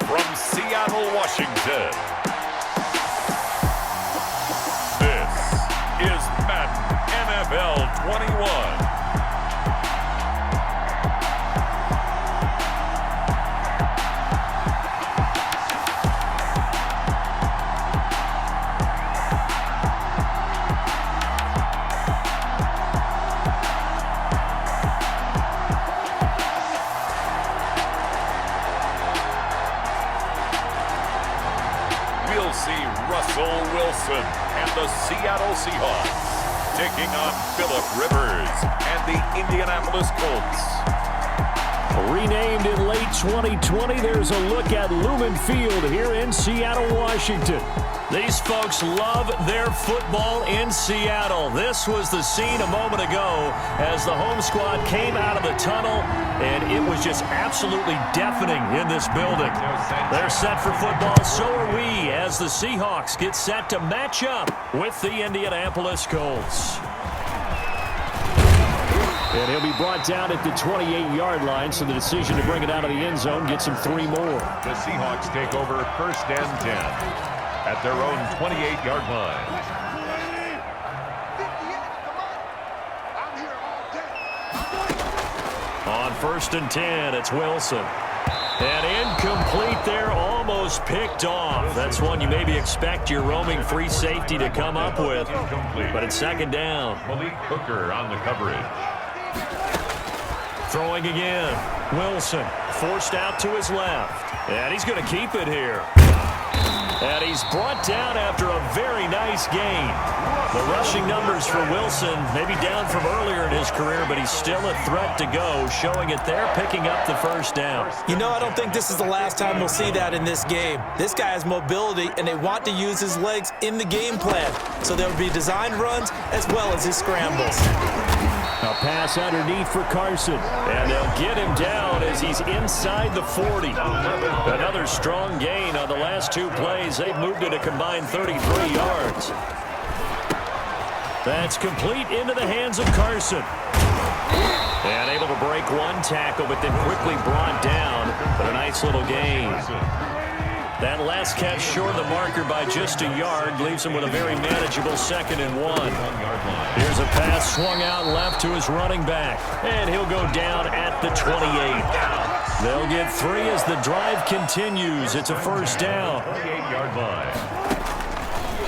from Seattle, Washington. This is Madden NFL21. We'll see Russell Wilson and the Seattle Seahawks taking on Phillip Rivers and the Indianapolis Colts. Renamed in late 2020, there's a look at Lumen Field here in Seattle, Washington. These folks love their football in Seattle. This was the scene a moment ago as the home squad came out of the tunnel, and it was just absolutely deafening in this building. They're set for football, so are we, as the Seahawks get set to match up with the Indianapolis Colts. And he'll be brought down at the 28-yard line, so the decision to bring it out of the end zone gets him 3 more. The Seahawks take over 1st and 10 at their own 28-yard line. On 1st and 10, it's Wilson. And incomplete there, almost picked off. That's one you maybe expect your roaming free safety to come up with. But it's 2nd down. Malik Hooker on the coverage. Throwing again. Wilson forced out to his left. And he's going to keep it here. And he's brought down after a very nice gain. The rushing numbers for Wilson maybe down from earlier in his career, but he's still a threat to go, showing it there, picking up the 1st down. You know, I don't think this is the last time we'll see that in this game. This guy has mobility, and they want to use his legs in the game plan. So there will be designed runs as well as his scrambles. A pass underneath for Carson, and they'll get him down as he's inside the 40. Another strong gain on the last 2 plays. They've moved it a combined 33 yards. That's complete into the hands of Carson. And able to break 1 tackle, but then quickly brought down. But a nice little gain. That last catch short of the marker by just a yard leaves him with a very manageable 2nd and 1. Here's a pass swung out left to his running back, and he'll go down at the 28. They'll get 3 as the drive continues. It's a 1st down. 28-yard line.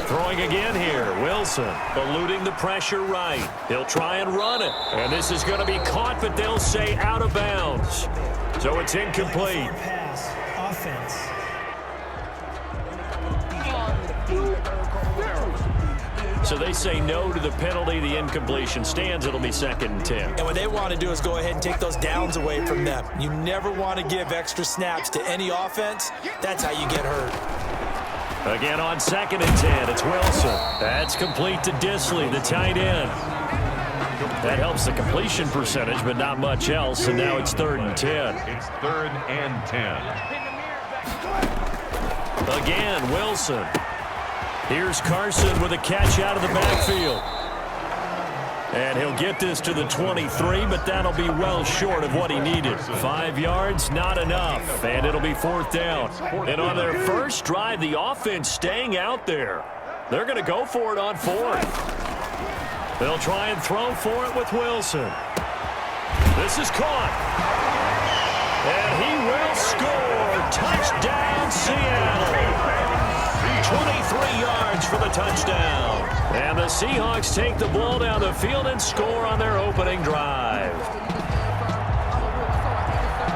Throwing again here, Wilson eluding the pressure right. He'll try and run it, and this is going to be caught, but they'll say out of bounds. So it's incomplete. Offense. So they say no to the penalty. The incompletion stands. It'll be 2nd and 10. And what they want to do is go ahead and take those downs away from them. You never want to give extra snaps to any offense. That's how you get hurt. Again on 2nd and 10, it's Wilson. That's complete to Disley, the tight end. That helps the completion percentage, but not much else, and now it's 3rd and 10. It's 3rd and 10. Again, Wilson. Here's Carson with a catch out of the backfield. And he'll get this to the 23, but that'll be well short of what he needed. 5 yards, not enough, and it'll be 4th down. And on their first drive, the offense staying out there. They're going to go for it on 4th. They'll try and throw for it with Wilson. This is caught. And he will score. Touchdown, Seattle. 23 yards for the touchdown. And the Seahawks take the ball down the field and score on their opening drive.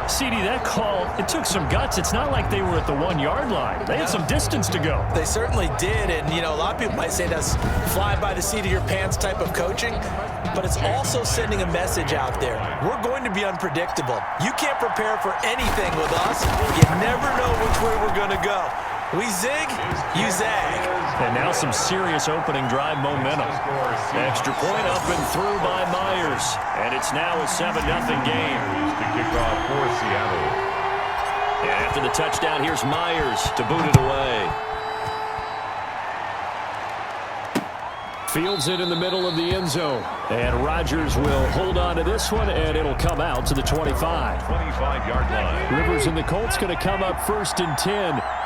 CD, that call, it took some guts. It's not like they were at the 1-yard line. They had some distance to go. They certainly did, and, you know, a lot of people might say that's fly by the seat of your pants type of coaching, but it's also sending a message out there. We're going to be unpredictable. You can't prepare for anything with us. You never know which way we're going to go. We zig, you zag. And now some serious opening drive momentum. Extra point up and through by Myers. And it's now a 7-0 game. To kick off for Seattle. And after the touchdown, here's Myers to boot it away. Fields it in the middle of the end zone. And Rodgers will hold on to this one, and it'll come out to the 25. 25-yard line. Rivers and the Colts going to come up 1st and 10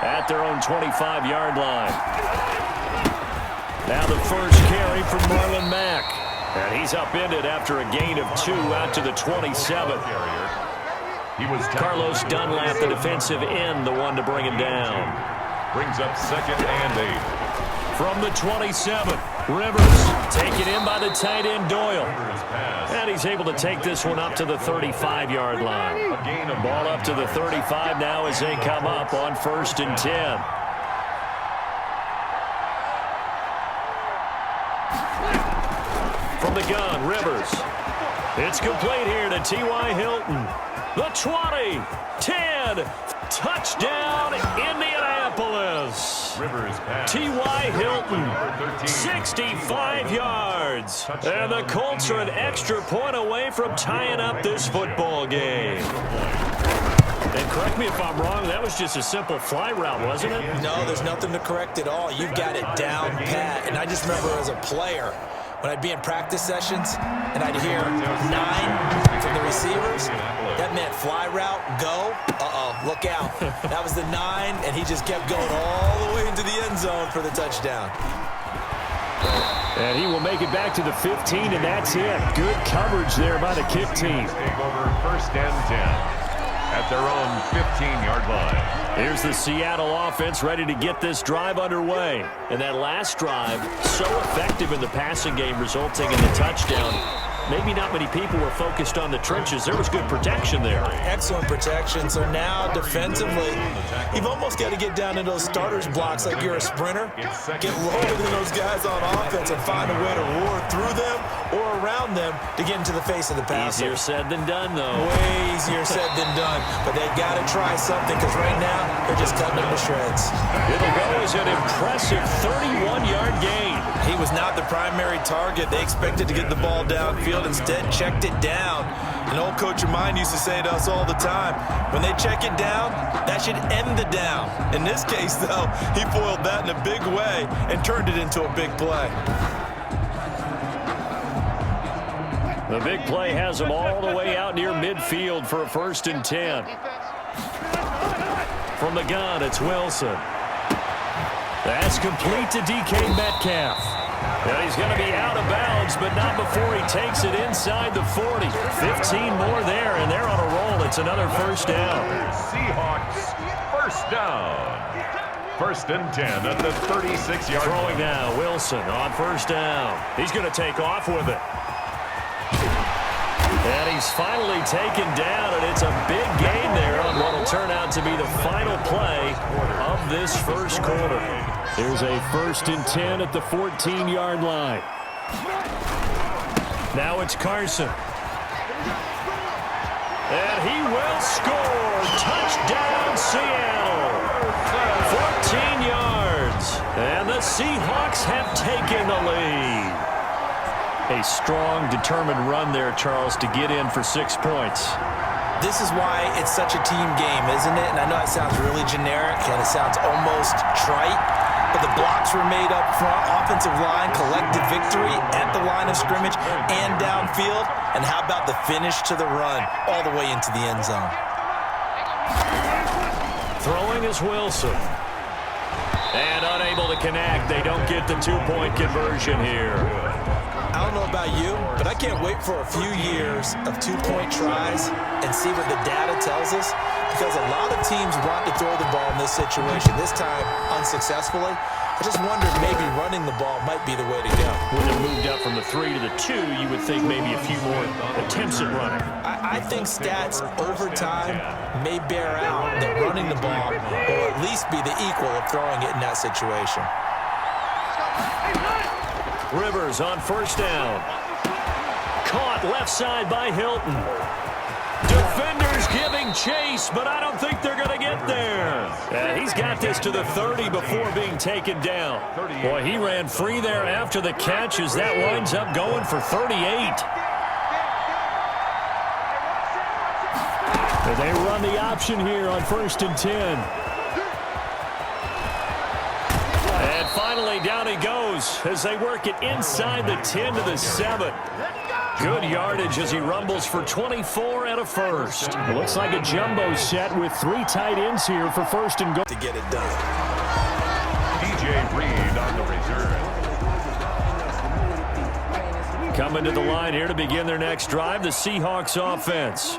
at their own 25-yard line. Now the first carry from Marlon Mack. And he's upended after a gain of 2 out to the 27. Carlos Dunlap, the defensive end, the one to bring him down. Brings up 2nd and 8. From the 27, Rivers taken in by the tight end Doyle. And he's able to take this one up to the 35-yard line. Ball up to the 35 now as they come up on 1st and 10. From the gun, Rivers. It's complete here to T.Y. Hilton. The 20, 10, touchdown, Indianapolis. T.Y. Hilton, 65 yards. And the Colts are an extra point away from tying up this football game. And correct me if I'm wrong, that was just a simple fly route, wasn't it? No, there's nothing to correct at all. You've got it down pat. And I just remember as a player, when I'd be in practice sessions and I'd hear 9 from the receivers, that meant fly route, go, look out. That was the 9, and he just kept going all the way into the end zone for the touchdown. And he will make it back to the 15, and that's it. Good coverage there by the kick team. Take over 1st and 10 at their own 15-yard line. Here's the Seattle offense ready to get this drive underway. And that last drive, so effective in the passing game, resulting in the touchdown. Maybe not many people were focused on the trenches. There was good protection there. Excellent protection. So now defensively, you've almost got to get down into those starters blocks like you're a sprinter. Get lower than those guys on offense and find a way to roar through them or around them to get into the face of the passer. Easier said than done, though. Way easier said than done. But they've got to try something because right now they're just cutting them to shreds. It'll go as an impressive 31-yard gain. He was not the primary target. They expected to get the ball downfield. Instead, checked it down. An old coach of mine used to say to us all the time, when they check it down, that should end the down. In this case, though, he foiled that in a big way and turned it into a big play. The big play has him all the way out near midfield for a 1st and 10. From the gun, it's Wilson. That's complete to DK Metcalf. And he's going to be out of bounds, but not before he takes it inside the 40. 15 more there, and they're on a roll. It's another 1st down. Seahawks, 1st down. 1st and 10 at the 36-yard line. Throwing now, Wilson on 1st down. He's going to take off with it. And he's finally taken down, and it's a big gain there on what will turn out to be the final play of this 1st quarter. Here's a 1st and 10 at the 14-yard line. Now it's Carson. And he will score. Touchdown, Seattle. 14 yards. And the Seahawks have taken the lead. A strong, determined run there, Charles, to get in for 6 points. This is why it's such a team game, isn't it? And I know it sounds really generic and it sounds almost trite, but the blocks were made up front, offensive line, collective victory at the line of scrimmage and downfield. And how about the finish to the run all the way into the end zone? Throwing is Wilson. And unable to connect. They don't get the 2-point conversion here. I don't know about you, but I can't wait for a few years of 2-point tries and see what the data tells us, because a lot of teams want to throw the ball in this situation, this time unsuccessfully. I just wondered maybe running the ball might be the way to go. When it moved up from the 3 to the 2, you would think maybe a few more attempts at running. I think stats over time may bear out that running the ball will at least be the equal of throwing it in that situation. Rivers on 1st down. Caught left side by Hilton. Defenders giving chase, but I don't think they're going to get there. He's got this to the 30 before being taken down. Boy, he ran free there after the catch as that winds up going for 38. And they run the option here on 1st and 10. And finally finally, down he goes as they work it inside the 10 to the 7. Good yardage as he rumbles for 24 and a first. It looks like a jumbo set with 3 tight ends here for first and goal. To get it done. DJ Reed on the reserve. Coming to the line here to begin their next drive, the Seahawks offense.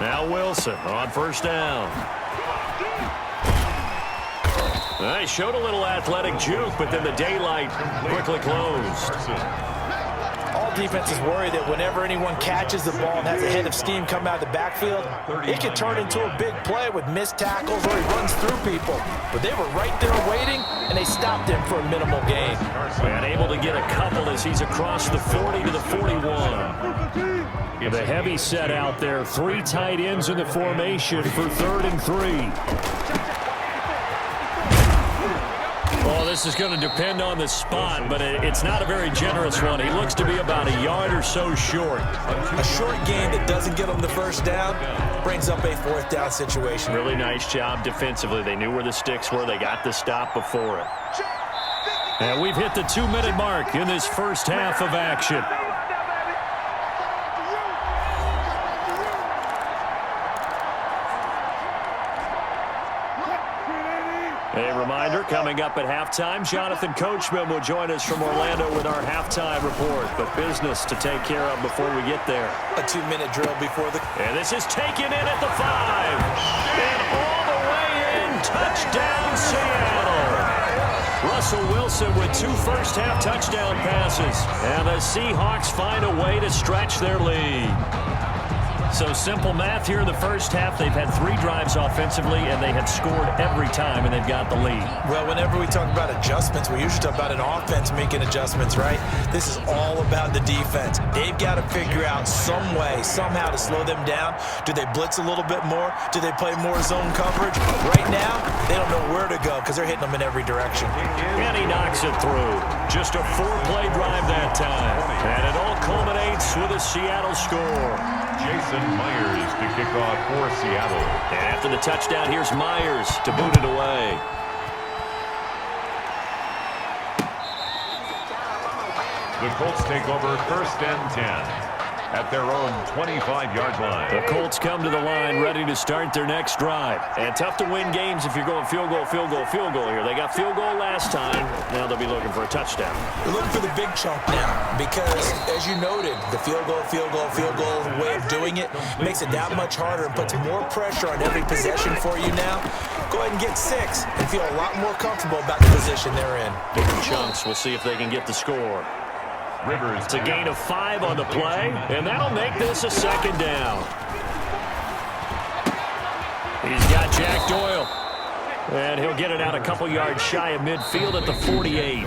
Now Wilson on first down. They showed a little athletic juke, but then the daylight quickly closed. All defenses worry that whenever anyone catches the ball and has a head of steam come out of the backfield, it can turn into a big play with missed tackles or he runs through people. But they were right there waiting, and they stopped him for a minimal gain. And able to get a couple as he's across the 40 to the 41. The heavy set out there. 3 tight ends in the formation for 3rd and 3. Well, this is going to depend on the spot, but it's not a very generous one. He looks to be about a yard or so short. A short gain that doesn't get them the first down brings up a 4th down situation. Really nice job defensively. They knew where the sticks were. They got the stop before it. And we've hit the 2-minute mark in this first half of action. A reminder, coming up at halftime, Jonathan Coachman will join us from Orlando with our halftime report. But business to take care of before we get there. A 2-minute drill before the... And this is taken in at the 5. And all the way in, touchdown Seattle. Russell Wilson with 2 first-half touchdown passes. And the Seahawks find a way to stretch their lead. So simple math here in the first half. They've had 3 drives offensively, and they have scored every time, and they've got the lead. Well, whenever we talk about adjustments, we usually talk about an offense making adjustments, right? This is all about the defense. They've got to figure out some way, somehow to slow them down. Do they blitz a little bit more? Do they play more zone coverage? Right now, they don't know where to go because they're hitting them in every direction. And he knocks it through. Just a 4-play drive that time. And it all culminates with a Seattle score. Jason Myers to kick off for Seattle. And after the touchdown, here's Myers to boot it away. The Colts take over 1st and 10 at their own 25-yard line. The Colts come to the line ready to start their next drive. And tough to win games if you're going field goal, field goal, field goal here. They got field goal last time. Now they'll be looking for a touchdown. They're looking for the big chunk now because, as you noted, the field goal way of doing it makes it that much harder and puts more pressure on every possession for you now. Go ahead and get 6 and feel a lot more comfortable about the position they're in. Big chunks. We'll see if they can get the score. Rivers. It's a gain of 5 on the play, and that'll make this a 2nd down. He's got Jack Doyle, and he'll get it out a couple yards shy of midfield at the 48.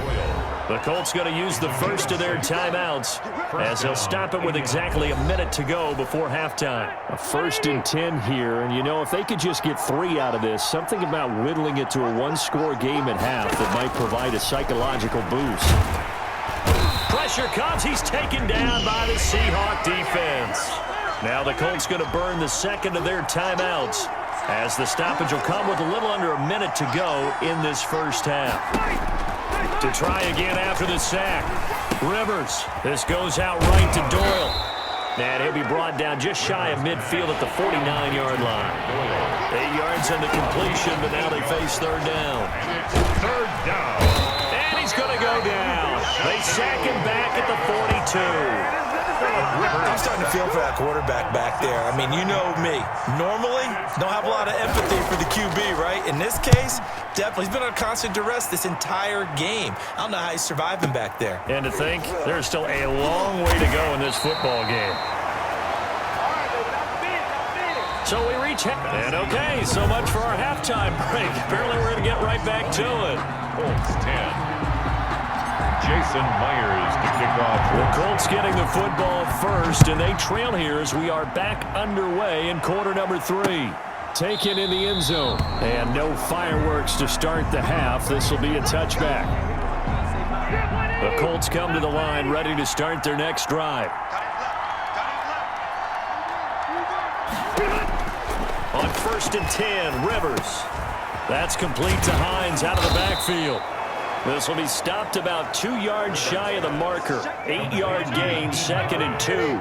The Colts going to use the first of their timeouts as they'll stop it with exactly a minute to go before halftime. A 1st and 10 here, and you know, if they could just get 3 out of this, something about whittling it to a 1-score game at half that might provide a psychological boost. Pressure comes. He's taken down by the Seahawk defense. Now the Colts going to burn the 2nd of their timeouts as the stoppage will come with a little under a minute to go in this first half. To try again after the sack. Rivers. This goes out right to Doyle. And he'll be brought down just shy of midfield at the 49-yard line. 8 yards on the completion, but now they face 3rd down. 3rd down. And he's going to go down. They sack him back at the 42. I'm starting to feel for that quarterback back there. I mean, you know me. Normally, don't have a lot of empathy for the QB, right? In this case, definitely. He's been on constant duress this entire game. I don't know how he's surviving back there. And to think, there's still a long way to go in this football game. So we reach and okay, so much for our halftime break. Apparently we're going to get right back to it. Colts 10. Jason Myers to kick off. The Colts getting the football first, and they trail here as we are back underway in quarter number 3. Taken in the end zone, and no fireworks to start the half. This will be a touchback. The Colts come to the line ready to start their next drive. On 1st and 10, Rivers. That's complete to Hines out of the backfield. This will be stopped about 2 yards shy of the marker. 8-yard gain, 2nd and 2.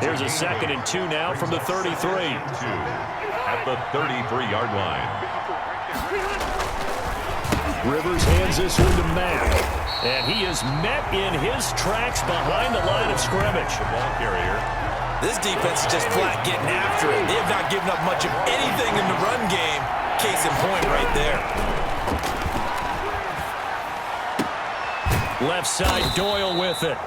Here's a 2nd and 2 now from the 33. At the 33-yard line. Rivers hands this one to Mack. And he is met in his tracks behind the line of scrimmage. The ball carrier. This defense is just flat getting after it. They have not given up much of anything in the run game. Case in point right there. Left side, Doyle with it.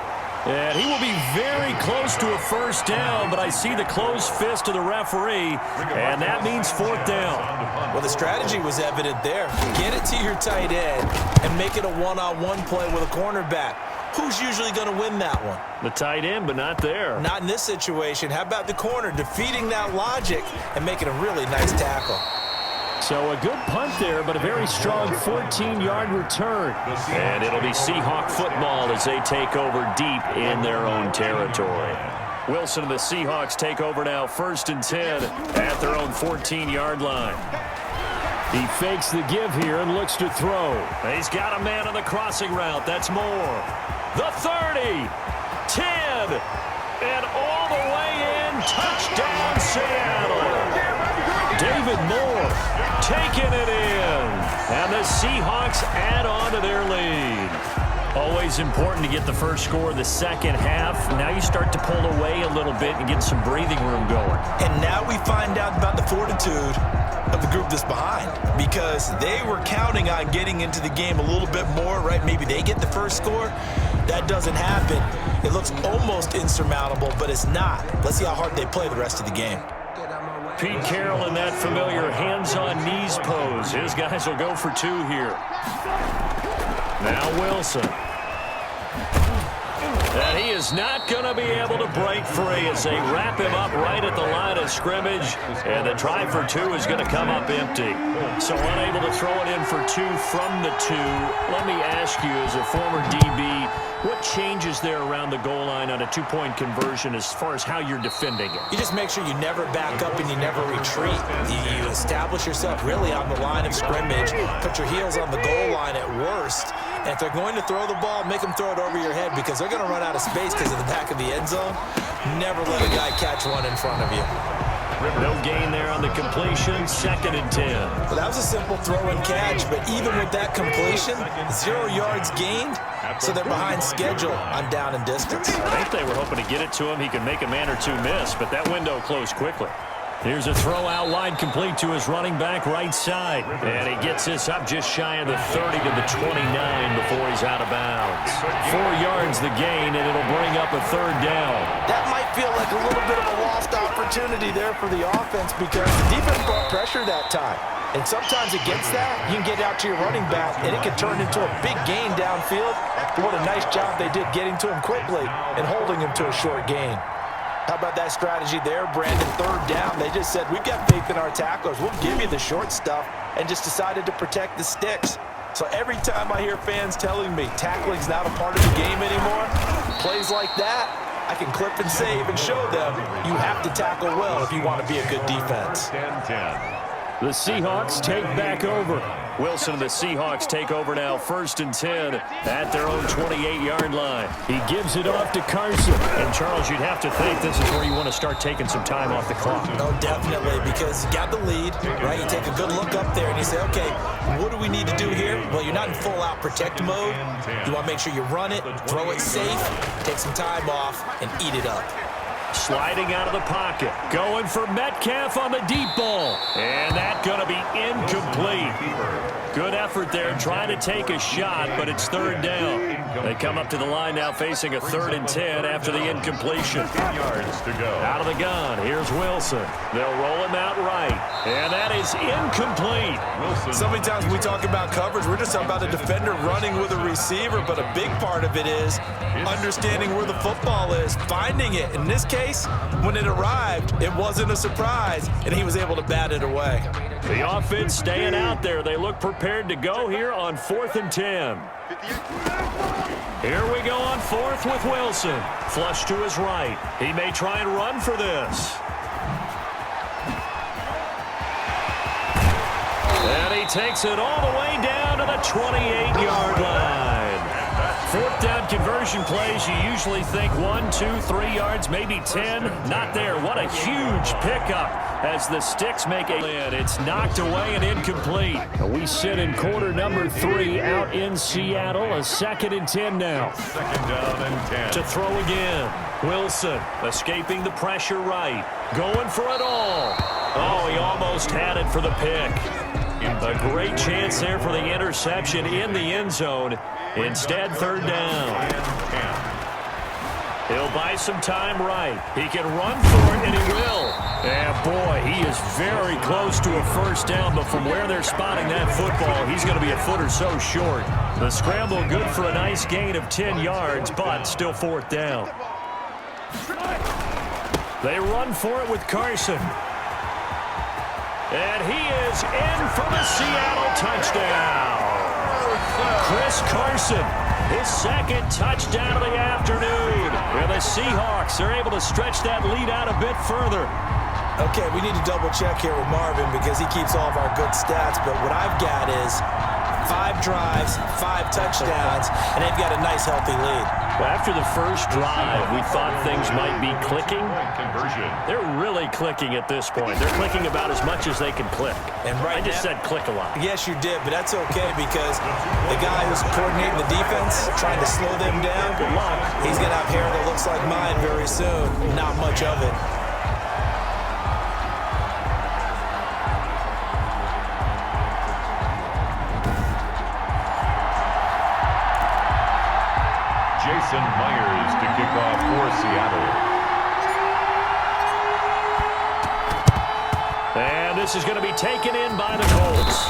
And he will be very close to a first down, but I see the closed fist of the referee, and that means 4th down. Well, the strategy was evident there. Get it to your tight end and make it a one-on-one play with a cornerback. Who's usually going to win that one? The tight end, but not there. Not in this situation. How about the corner defeating that logic and making a really nice tackle? So a good punt there, but a very strong 14-yard return. And it'll be Seahawk football as they take over deep in their own territory. Wilson and the Seahawks take over now, 1st and 10 at their own 14-yard line. He fakes the give here and looks to throw. He's got a man on the crossing route. That's Moore. The 30, 10, and all the way in. Touchdown, Seattle. David Moore taking it in. And the Seahawks add on to their lead. Always important to get the first score of the second half. Now you start to pull away a little bit and get some breathing room going. And now we find out about the fortitude of the group that's behind, because they were counting on getting into the game a little bit more, right? Maybe they get the first score. That doesn't happen. It looks almost insurmountable, but it's not. Let's see how hard they play the rest of the game. Pete Carroll in that familiar hands-on-knees pose. His guys will go for 2 here. Now Wilson. And he is not going to be able to break free as they wrap him up right at the line of scrimmage. And the try for 2 is going to come up empty. So unable to throw it in for 2 from the 2. Let me ask you, as a former DB, what changes there around the goal line on a 2-point conversion as far as how you're defending it? You just make sure you never back up and you never retreat. You establish yourself really on the line of scrimmage, put your heels on the goal line at worst, and if they're going to throw the ball, make them throw it over your head, because they're going to run out of space because of the back of the end zone. Never let a guy catch one in front of you. No gain there on the completion, 2nd and 10. Well, that was a simple throw and catch, but even with that completion, 0 yards gained, so they're behind schedule on down and distance. I think they were hoping to get it to him. He could make a man or 2 miss, but that window closed quickly. Here's a throw out wide, complete to his running back right side. And he gets this up just shy of the 30 to the 29 before he's out of bounds. 4 yards the gain, and it'll bring up a 3rd down. That might feel like a little bit of a lost opportunity there for the offense, because the defense brought pressure that time. And sometimes against that, you can get out to your running back, and it can turn into a big gain downfield. What a nice job they did getting to him quickly and holding him to a short gain. How about that strategy there, Brandon? 3rd down. They just said, we've got faith in our tacklers. We'll give you the short stuff, and just decided to protect the sticks. So every time I hear fans telling me tackling's not a part of the game anymore, plays like that, I can clip and save and show them you have to tackle well if you want to be a good defense. 10-10. The Seahawks take back over. Wilson and the Seahawks take over now, 1st and 10 at their own 28-yard line. He gives it off to Carson. And, Charles, you'd have to think this is where you want to start taking some time off the clock. Oh, definitely, because you got the lead, right? You take a good look up there and you say, okay, what do we need to do here? Well, you're not in full-out protect mode. You want to make sure you run it, throw it safe, take some time off, and eat it up. Sliding out of the pocket. Going for Metcalf on the deep ball. And that's going to be incomplete. Good effort there, trying to take a shot, but it's 3rd down. They come up to the line now facing a 3rd and 10 after the incompletion. 10 yards to go. Out of the gun, here's Wilson. They'll roll him out right. And that is incomplete. Wilson. So many times when we talk about coverage, we're just talking about a defender running with a receiver, but a big part of it is understanding where the football is, finding it. In this case, when it arrived, it wasn't a surprise, and he was able to bat it away. The offense staying out there. They look prepared to go here on 4th and 10. Here we go on 4th with Wilson. Flush to his right. He may try and run for this. And takes it all the way down to the 28-yard line. Fourth down conversion plays, you usually think 1, 2, 3 yards, maybe 10. Not there. What a huge pickup as the Sticks make a win. It's knocked away and incomplete. We sit in quarter number 3 out in Seattle. A 2nd and 10 now. 2nd down and 10. To throw again. Wilson escaping the pressure right. Going for it all. Oh, he almost had it for the pick. A great chance there for the interception in the end zone. Instead, 3rd down. He'll buy some time right. He can run for it, and he will. And, boy, he is very close to a first down, but from where they're spotting that football, he's going to be a foot or so short. The scramble good for a nice gain of 10 yards, but still 4th down. They run for it with Carson. And he is in for the Seattle touchdown. Chris Carson, his 2nd touchdown of the afternoon. And the Seahawks are able to stretch that lead out a bit further. Okay, we need to double check here with Marvin because he keeps all of our good stats. But what I've got is 5 drives, 5 touchdowns, and they've got a nice, healthy lead. Well, after the first drive, we thought things might be clicking. They're really clicking at this point. They're clicking about as much as they can click. And right I just said click a lot. Yes, you did, but that's okay because the guy who's coordinating the defense, trying to slow them down, good luck. He's going to have hair that looks like mine very soon. Not much of it. Jason Myers to kick off for Seattle. And this is going to be taken in by the Colts.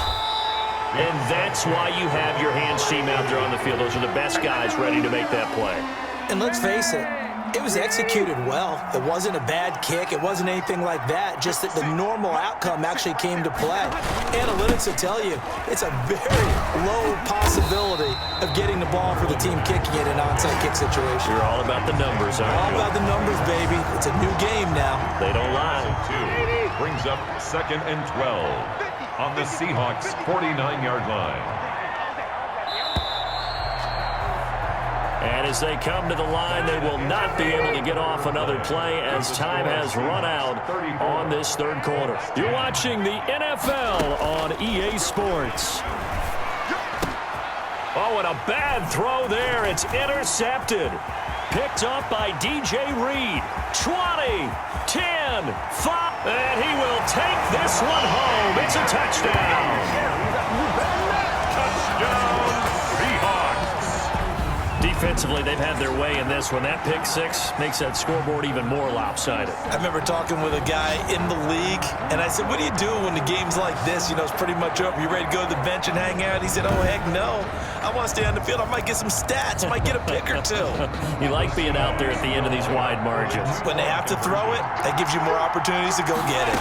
And that's why you have your hands team out there on the field. Those are the best guys ready to make that play. And let's face it, it was executed well. It wasn't a bad kick. It wasn't anything like that. Just that the normal outcome actually came to play. Analytics will tell you it's a very low possibility of getting the ball for the team kicking it in an onside kick situation. You're all about the numbers, aren't you? All about the numbers, baby. It's a new game now. They don't lie. 2 brings up 2nd and 12 on the Seahawks' 49-yard line. And as they come to the line, they will not be able to get off another play as time has run out on this 3rd quarter. You're watching the NFL on EA Sports. Oh, and a bad throw there. It's intercepted. Picked up by DJ Reed. 20, 10, 5. And he will take this one home. It's a touchdown. Touchdown, Seahawks. Defensively, they've had their way in this one. That pick 6 makes that scoreboard even more lopsided. I remember talking with a guy in the league, and I said, what do you do when the game's like this? You know, it's pretty much over. You ready to go to the bench and hang out? He said, oh, heck no. I want to stay on the field. I might get some stats. I might get a pick or 2. You like being out there at the end of these wide margins. When they have to throw it, that gives you more opportunities to go get it.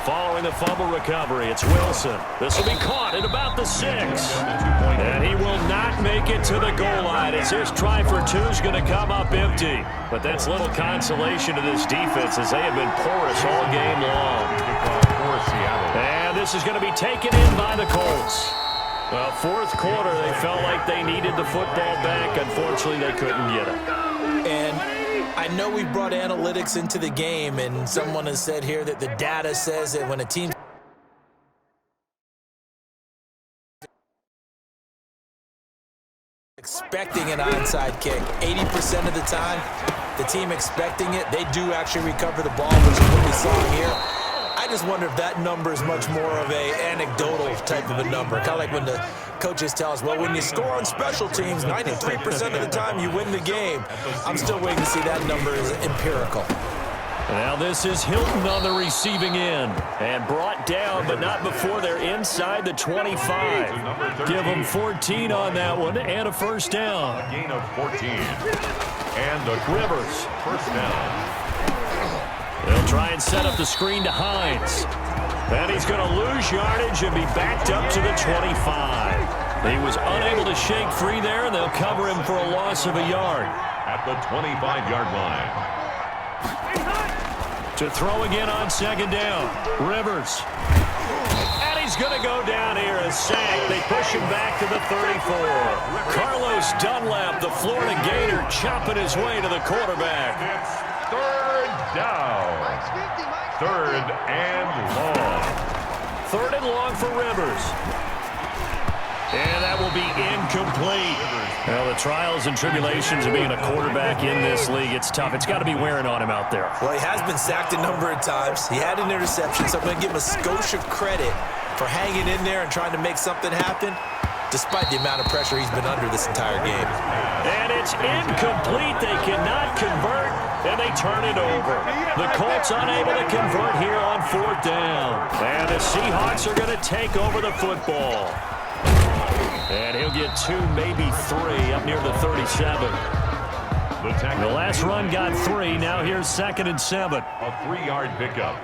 Following the fumble recovery, it's Wilson. This will be caught at about the 6. And he will not make it to the goal line as his try for 2 is going to come up empty. But that's little consolation to this defense as they have been porous all game long. And this is going to be taken in by the Colts. Well, 4th quarter, they felt like they needed the football back. Unfortunately, they couldn't get it. And I know we brought analytics into the game, and someone has said here that the data says that when a team expecting an onside kick, 80% of the time, the team expecting it, they do actually recover the ball, which is what we saw here. I just wonder if that number is much more of a anecdotal type of a number, kind of like when the coaches tell us, well, when you score on special teams, 93% of the time you win the game. I'm still waiting to see that number is empirical. Now this is Hilton on the receiving end. And brought down, but not before they're inside the 25. Give them 14 on that one and a first down. A gain of 14. And the Rivers. First down. They'll try and set up the screen to Hines. And he's going to lose yardage and be backed up to the 25. He was unable to shake free there, and they'll cover him for a loss of a yard. At the 25-yard line. To throw again on 2nd down. Rivers. And he's he's going to go down here and sack. They push him back to the 34. Carlos Dunlap, the Florida Gator, chopping his way to the quarterback. It's third down. Third and long. Third and long for Rivers. And that will be incomplete. Well, the trials and tribulations of being a quarterback in this league, it's tough. It's got to be wearing on him out there. Well, he has been sacked a number of times. He had an interception, so I'm going to give him a skosh of credit for hanging in there and trying to make something happen, despite the amount of pressure he's been under this entire game. And it's incomplete. They cannot convert, and they turn it over. The Colts unable to convert here on fourth down. And the Seahawks are going to take over the football. And he'll get 2, maybe 3, up near the 37. The last run got 3. Now here's 2nd and 7. A 3-yard pickup.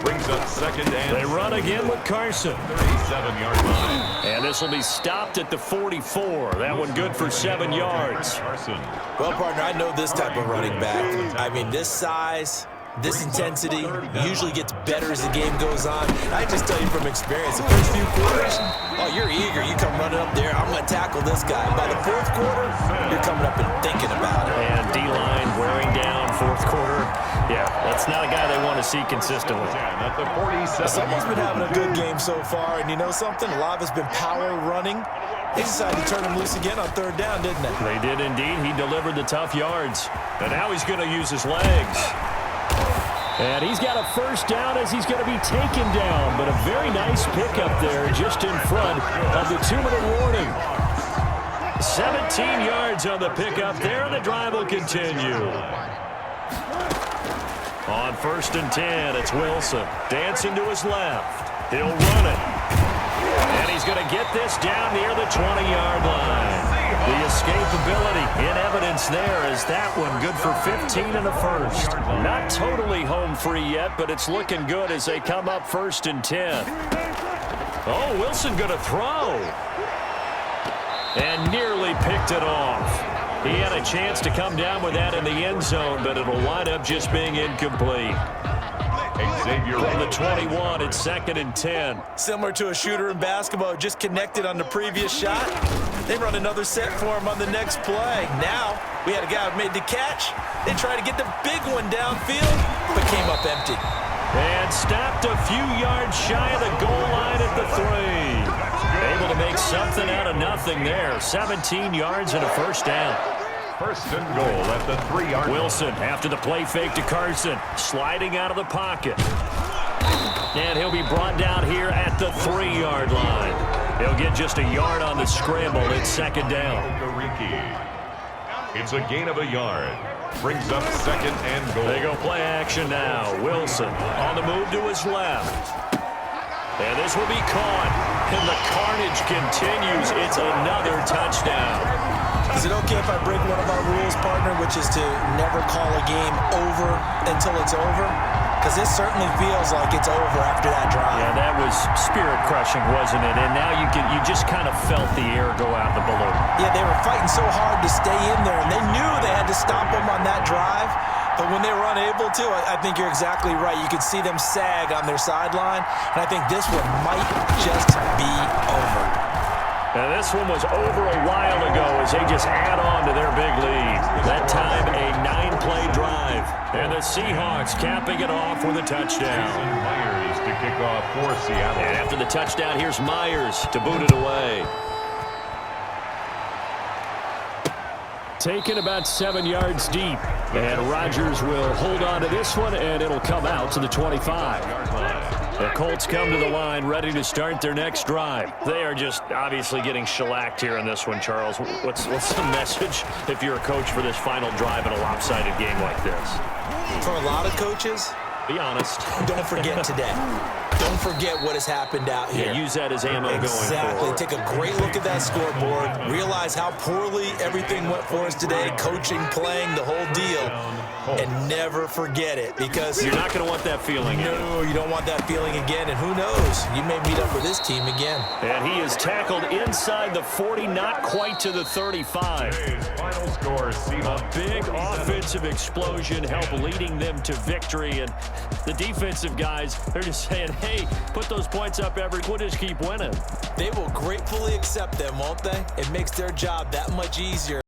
Brings up 2nd and They run again with Carson. 37-yard line. And this will be stopped at the 44. That one good for 7 yards. Carson. Well, partner, I know this type of running back. I mean, this size, this intensity usually gets better as the game goes on. I just tell you from experience, the first few quarters, oh, you're eager. You come running up there, I'm going to tackle this guy. By the fourth quarter, you're coming up and thinking about it. And D-line wearing down fourth quarter. Yeah, that's not a guy they want to see consistently. At the 47. Someone's been having a good game so far, and you know something? A lot of it's been power running. They decided to turn him loose again on third down, didn't they? They did indeed. He delivered the tough yards. And now he's going to use his legs. And he's got a first down as he's going to be taken down. But a very nice pickup there just in front of the 2-minute warning. 17 yards on the pickup there, and the drive will continue. On 1st and 10, it's Wilson. Dancing to his left. He'll run it. And he's going to get this down near the 20-yard line. The escapability in evidence there is that one good for 15 and a first. Not totally home free yet, but it's looking good as they come up 1st and 10. Oh, Wilson going to throw. And nearly picked it off. He had a chance to come down with that in the end zone, but it'll wind up just being incomplete. From the 21, it's 2nd and 10. Similar to a shooter in basketball, just connected on the previous shot. They run another set for him on the next play. Now, we had a guy who made the catch. They tried to get the big one downfield, but came up empty. And stopped a few yards shy of the goal line at the 3. Able to make something out of nothing there. 17 yards and a first down. 1st and goal at the 3-yard line. Wilson after the play fake to Carson. Sliding out of the pocket. And he'll be brought down here at the 3-yard line. He'll get just a yard on the scramble. It's 2nd down. It's a gain of a yard. Brings up 2nd and goal. They go play action now. Wilson on the move to his left. And this will be caught. And the carnage continues. It's another touchdown. Is it okay if I break one of our rules, partner, which is to never call a game over until it's over? Because this certainly feels like it's over after that drive. Yeah, that was spirit-crushing, wasn't it? And now you just kind of felt the air go out of the balloon. Yeah, they were fighting so hard to stay in there, and they knew they had to stop them on that drive. But when they were unable to, I think you're exactly right. You could see them sag on their sideline, and I think this one might just be over. And this one was over a while ago as they just add on to their big lead. That time, a 9-play drive. And the Seahawks capping it off with a touchdown. Myers to kick off for Seattle. And after the touchdown, here's Myers to boot it away. Taken about 7 yards deep. And Rodgers will hold on to this one, and it'll come out to the 25. The Colts come to the line, ready to start their next drive. They are just obviously getting shellacked here in this one, Charles. What's the message if you're a coach for this final drive in a lopsided game like this? For a lot of coaches, be honest. Don't forget today. Don't forget what has happened out here. Yeah, use that as ammo going forward. Exactly. Take a great look at that scoreboard. Realize how poorly everything went for us today. Coaching, playing, the whole deal. and never forget it, because you're not going to want that feeling. No, you don't want that feeling again, and who knows, you may meet up with this team again. And he is tackled inside the 40, not quite to the 35. Final score, Seahawks. A big offensive explosion helped leading them to victory, and the defensive guys, they're just saying, hey, put those points up we'll just keep winning. They will gratefully accept them, won't they? It makes their job that much easier.